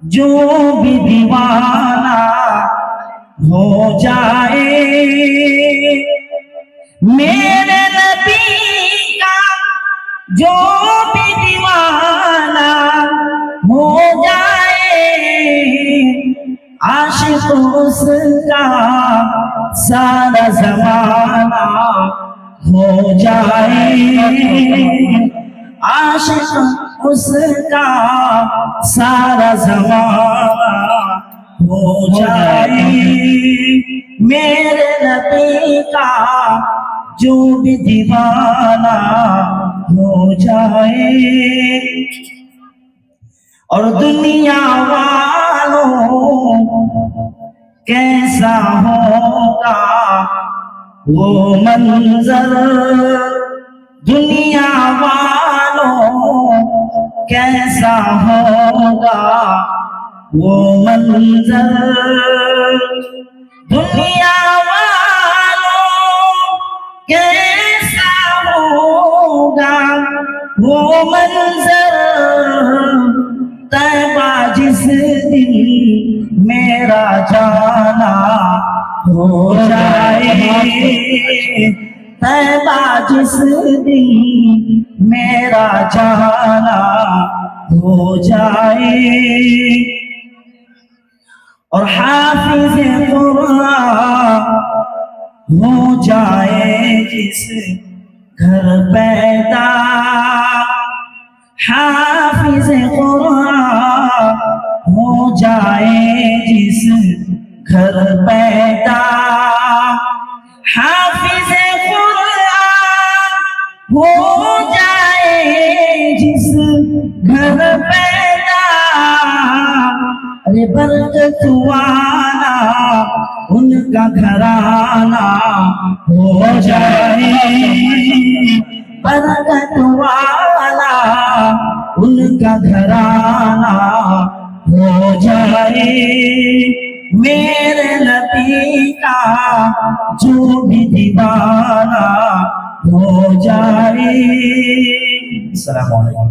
जो भी दीवाना हो जाए मेरे नबी का, जो भी दीवाना हो जाए आशिक उसका सारा जमाना हो जाए, आशिक उसका सारा जमाना हो जाए मेरे नबी का, जो भी दीवाना हो जाए। और दुनिया वालों कैसा होगा वो मंजर, दुनिया वालों कैसा होगा वो मंजर, दुनिया वालों कैसा होगा वो मंजर, तैबा जिस दिन मेरा जाना हो जाए, तैबा जिस दिन मेरा जाना हो जाए। और हाफिज कुरान हो जाए जिस घर पैदा, हाफिज कुरान हो जाए जिस घर पैदा, हाफिज कुरान हो जाए जिस घर पैदा, अरे बरकत वाला उनका घराना हो जाए, बरकत वाला उनका घराना हो जाए मेरे नबी का, जो भी दीवाना हो जाए। अस्सलामु अलैकुम।